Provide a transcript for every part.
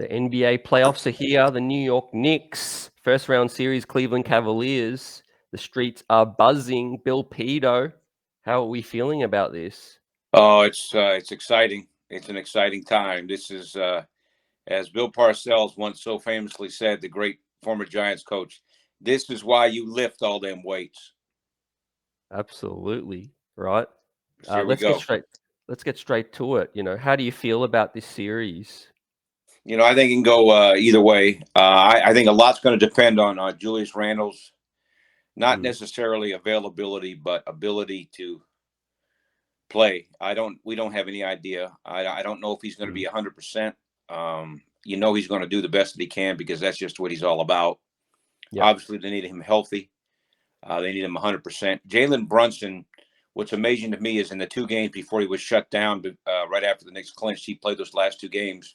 The NBA playoffs are here. The New York Knicks, first round series, Cleveland Cavaliers. The streets are buzzing. Bill PIDTO, how are we feeling about this? Oh, it's exciting. It's an exciting time. This is, as Bill Parcells once so famously said, the great former Giants coach. This is why you lift all them weights. Absolutely, right? So here we Let's get go. straight. Let's get straight to it. How do you feel about this series? I think it can go either way. I think a lot's going to depend on Julius Randle's not Mm, necessarily availability, but ability to play. We don't have any idea. I don't know if he's going to mm, be 100%. He's going to do the best that he can because that's just what he's all about. yep. Obviously, they need him healthy. They need him 100%. Jalen Brunson, what's amazing to me is in the 2 games before he was shut down, right after the Knicks clinched, he played those last 2 games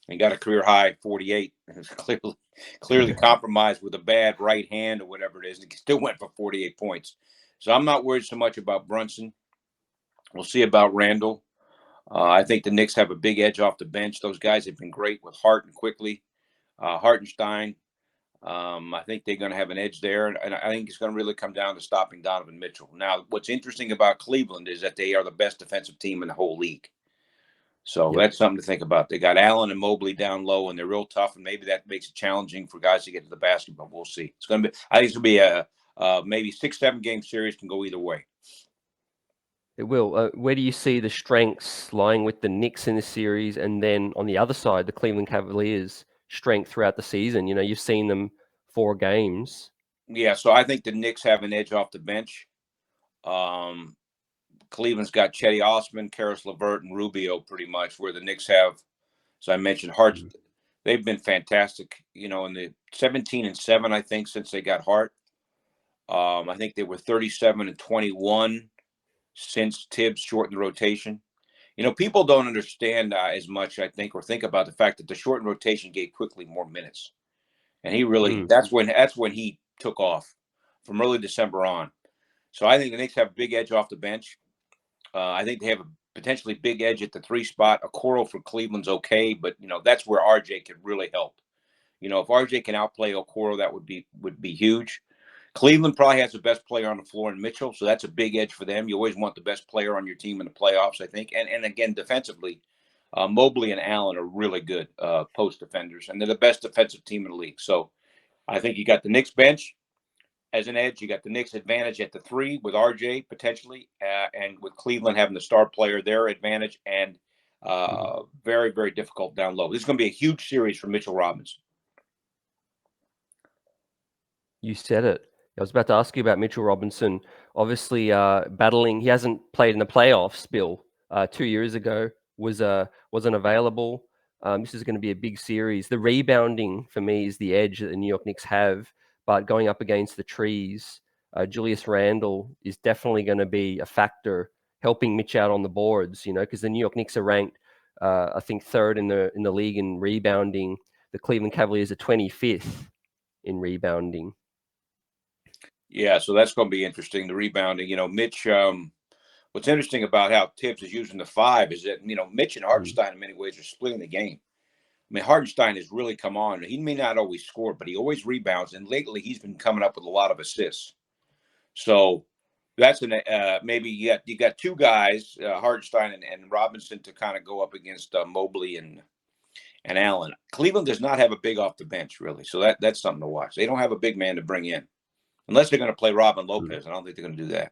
and got a career high 48. It was clearly compromised with a bad right hand or whatever it is. And he still went for 48 points. So I'm not worried so much about Brunson. We'll see about Randle. I think the Knicks have a big edge off the bench. Those guys have been great with Hart and Quickley, Hartenstein. I think they're going to have an edge there, and I think it's going to really come down to stopping Donovan Mitchell. Now, what's interesting about Cleveland is that they are the best defensive team in the whole league. So Yep. that's something to think about. They got Allen and Mobley down low, and they're real tough, and maybe that makes it challenging for guys to get to the basket. But we'll see. It's going to be. I think it's going to be a maybe 6-7 game series. Can go either way. It will. Where do you see the strengths lying with the Knicks in the series, and then on the other side, the Cleveland Cavaliers' strength throughout the season? You've seen them 4 games. Yeah, so I think the Knicks have an edge off the bench. Um, Cleveland's got Chetty Osman, Karis LeVert, and Rubio pretty much, where the Knicks have, as I mentioned, Hart. Mm, They've been fantastic, in the 17-7, I think, since they got Hart. I think they were 37-21 since Thibs shortened the rotation. People don't understand as much, I think, or think about the fact that the shortened rotation gave Quickley more minutes, and he really mm, that's when he took off from early December on. So I think the Knicks have a big edge off the bench. I think they have a potentially big edge at the 3 spot. A Okoro for Cleveland's okay, but that's where RJ could really help. If RJ can outplay Okoro, that would be huge. Cleveland probably has the best player on the floor in Mitchell, so that's a big edge for them. You always want the best player on your team in the playoffs, I think. And again, defensively, Mobley and Allen are really good post defenders, and they're the best defensive team in the league. So I think you got the Knicks bench as an edge. You got the Knicks advantage at the 3 with RJ potentially, and with Cleveland having the star player, their advantage, and mm. very, very difficult down low. This is going to be a huge series for Mitchell Robinson. You said it. I was about to ask you about Mitchell Robinson. Obviously, battling. He hasn't played in the playoffs. Bill, 2 years ago wasn't available. This is going to be a big series. The rebounding for me is the edge that the New York Knicks have, but going up against the trees, Julius Randle is definitely going to be a factor, helping Mitch out on the boards. Because the New York Knicks are ranked, I think, third in the league in rebounding. The Cleveland Cavaliers are 25th in rebounding. Yeah, so that's going to be interesting. The rebounding, Mitch. What's interesting about how Thibs is using the 5 is that Mitch and Mm. Hartenstein in many ways are splitting the game. I mean, Hartenstein has really come on. He may not always score, but he always rebounds, and lately he's been coming up with a lot of assists. So that's maybe you got 2 guys, Hartenstein and Robinson, to kind of go up against Mobley and Allen. Cleveland does not have a big off the bench really, so that's something to watch. They don't have a big man to bring in unless they're going to play Robin Mm. Lopez. I don't think they're going to do that.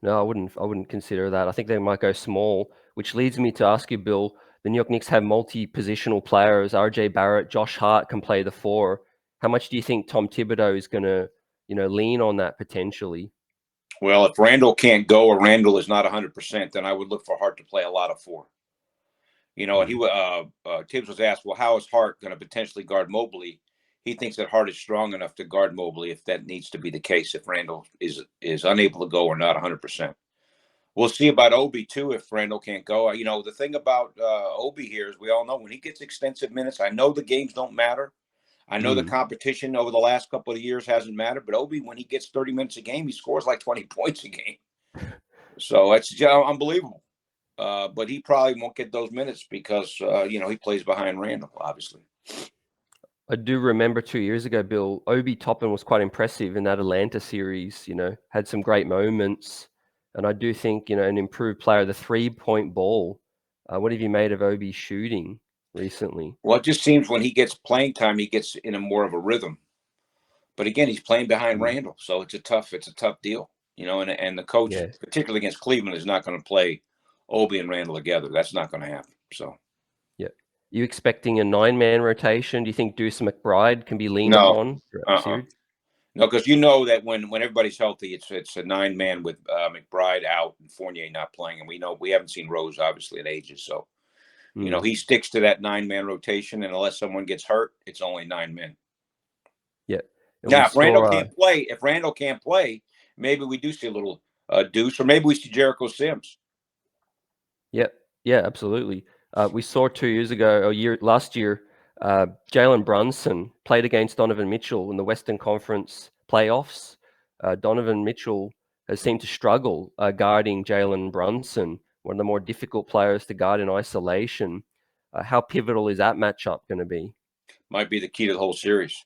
No, I wouldn't consider that. I think they might go small, which leads me to ask you, Bill. The New York Knicks have multi-positional players. RJ Barrett, Josh Hart can play the 4. How much do you think Tom Thibodeau is going to, lean on that potentially? Well, if Randle can't go or Randle is not 100%, then I would look for Hart to play a lot of 4. And Mm. Tibbs was asked, well, how is Hart going to potentially guard Mobley? He thinks that Hart is strong enough to guard Mobley if that needs to be the case, if Randle is unable to go or not 100%. We'll see about Obi too if Randle can't go. The thing about Obi here is we all know when he gets extensive minutes, I know the games don't matter. I know the Mm. competition over the last couple of years hasn't mattered, but Obi, when he gets 30 minutes a game, he scores like 20 points a game. So it's unbelievable. but he probably won't get those minutes because he plays behind Randle, obviously. I do remember 2 years ago, Bill, Obi Toppin was quite impressive in that Atlanta series, had some great moments. And I do think, an improved player, the 3-point ball. What have you made of Obi's shooting recently? Well, it just seems when he gets playing time, he gets in a more of a rhythm. But again, he's playing behind Randle, so it's a tough deal, and the coach, particularly against Cleveland, is not going to play Obi and Randle together. That's not going to happen. So, you expecting a 9-man rotation? Do you think Deuce McBride can be leaned no, upon throughout the series? No, because that when everybody's healthy, it's a 9-man with McBride out and Fournier not playing, and we know we haven't seen Rose obviously in ages, so he sticks to that 9-man rotation, and unless someone gets hurt, it's only 9 men. Yeah. Now, if Randle can't play, maybe we do see a little Deuce, or maybe we see Jericho Sims. Yeah, absolutely. We saw 2 years ago, last year, Jalen Brunson played against Donovan Mitchell in the Western Conference playoffs. Donovan Mitchell has seemed to struggle guarding Jalen Brunson, one of the more difficult players to guard in isolation. How pivotal is that matchup going to be? Might be the key to the whole series.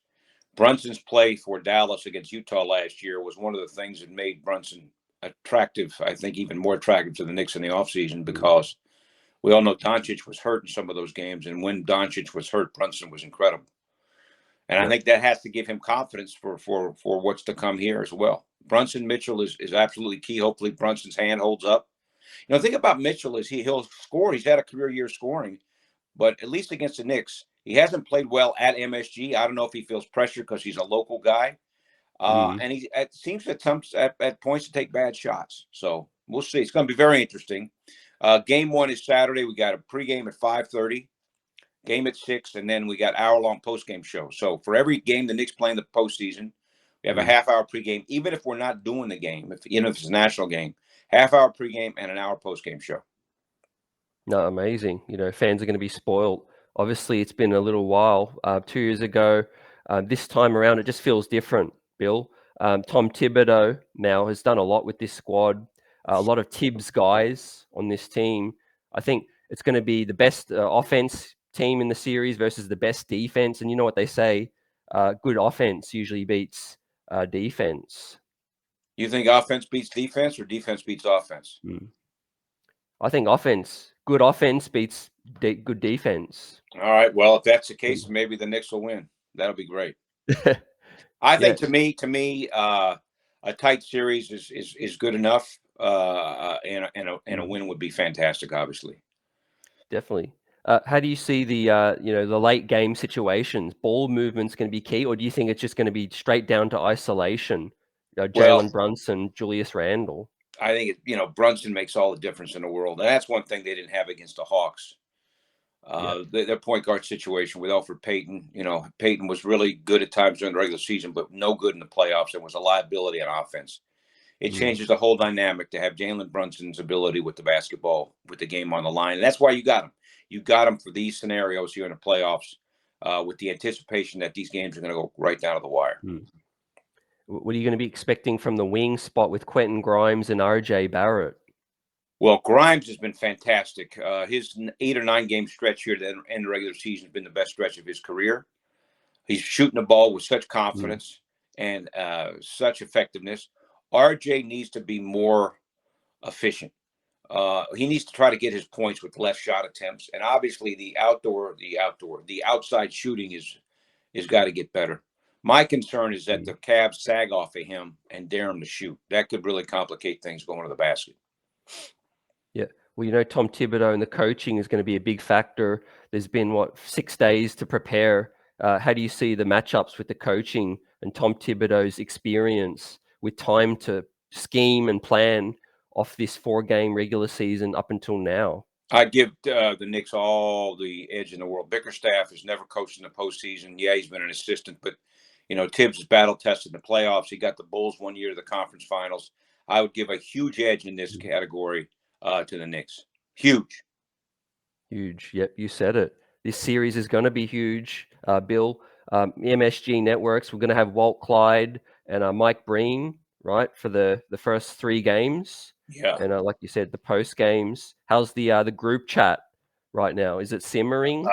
Brunson's play for Dallas against Utah last year was one of the things that made Brunson attractive, I think even more attractive to the Knicks in the offseason, because we all know Doncic was hurt in some of those games, and when Doncic was hurt, Brunson was incredible. And I think that has to give him confidence for what's to come here as well. Brunson Mitchell is absolutely key. Hopefully Brunson's hand holds up. The thing about Mitchell is he'll score. He's had a career year scoring, but at least against the Knicks, he hasn't played well at MSG. I don't know if he feels pressure because he's a local guy. And he seems to attempt at points to take bad shots. So we'll see. It's going to be very interesting. Game 1 is Saturday. We got a pregame at 5:30, game at 6, and then we got hour-long postgame show. So for every game the Knicks play in the postseason, we have a half-hour pregame, even if we're not doing the game, if it's a national game, half-hour pregame and an hour postgame show. No, amazing. Fans are going to be spoiled. Obviously, it's been a little while. 2 years ago, this time around, it just feels different, Bill. Tom Thibodeau now has done a lot with this squad. A lot of Thibs guys on this team. I think it's going to be the best offense team in the series versus the best defense. And you know what they say, good offense usually beats defense. You think offense beats defense or defense beats offense? I think good offense beats good defense. All right. Well, if that's the case, maybe the Knicks will win. That'll be great. I think to me, a tight series is good enough, and a win would be fantastic, obviously. Definitely. How do you see the late game situations? Ball movement's going to be key, or do you think it's just going to be straight down to isolation? Jalen Brunson, Julius Randle. I think Brunson makes all the difference in the world, and that's one thing they didn't have against the Hawks. Their point guard situation with Elfrid Payton. Payton was really good at times during the regular season, but no good in the playoffs, and was a liability on offense. It changes the whole dynamic to have Jalen Brunson's ability with the basketball, with the game on the line. And that's why you got him. You got him for these scenarios here in the playoffs, with the anticipation that these games are going to go right down to the wire. What are you going to be expecting from the wing spot with Quentin Grimes and RJ Barrett? Well, Grimes has been fantastic. His 8 or 9 game stretch here to end the regular season has been the best stretch of his career. He's shooting the ball with such confidence and such effectiveness. RJ needs to be more efficient. He needs to try to get his points with less shot attempts. And obviously the outside shooting is got to get better. My concern is that the Cavs sag off of him and dare him to shoot. That could really complicate things going to the basket. Yeah. Well, Tom Thibodeau and the coaching is going to be a big factor. There's been, 6 days to prepare. How do you see the matchups with the coaching and Tom Thibodeau's experience with time to scheme and plan off this 4-game regular season up until now? I'd give the Knicks all the edge in the world. Bickerstaff has never coached in the postseason. Yeah, he's been an assistant, but Thibs is battle tested in the playoffs. He got the Bulls one year to the conference finals. I would give a huge edge in this category to the Knicks. Huge. Yep, you said it. This series is going to be huge, Bill. MSG Networks, we're going to have Walt Clyde and Mike Breen, right, for the first 3 games. Yeah. And like you said, the post games. How's the group chat right now? Is it simmering?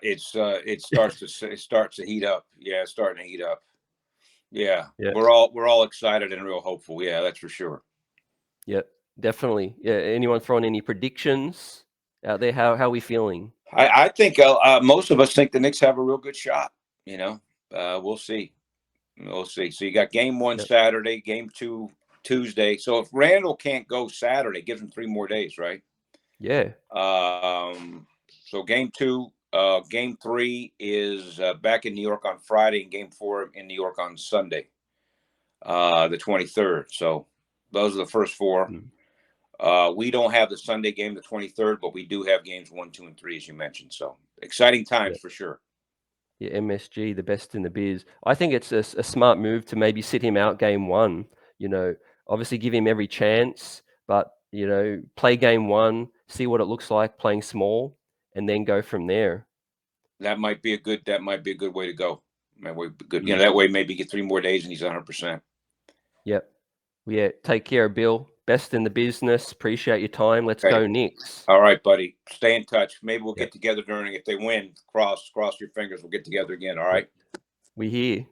It starts to heat up. Yeah, it's starting to heat up. Yeah. Yeah. We're all excited and real hopeful. Yeah, that's for sure. Yep, definitely. Yeah. Anyone throwing any predictions out there? How are we feeling? I think most of us think the Knicks have a real good shot. You know, we'll see. We'll see. So you got game 1 Yep. Saturday, game 2 Tuesday. So if Randle can't go Saturday, gives him 3 more days, right? Yeah. So game 2, game 3 is back in New York on Friday, and game 4 in New York on Sunday, the 23rd. So those are the first 4. We don't have the Sunday game, the 23rd, but we do have games 1, 2, and 3, as you mentioned. So exciting times for sure. Yeah, MSG, the best in the biz. I think it's a smart move to maybe sit him out game 1. Obviously give him every chance, but play game 1, see what it looks like playing small, and then go from there. That might be a good way to go. That way, good. Mm. That way maybe get 3 more days and he's 100%. Yep. Well, yeah. Take care, Bill. Best in the business. Appreciate your time. Let's Okay. go Knicks. All right, buddy. Stay in touch. Maybe we'll Yep. get together if they win. Cross your fingers. We'll get together again. All right. We here.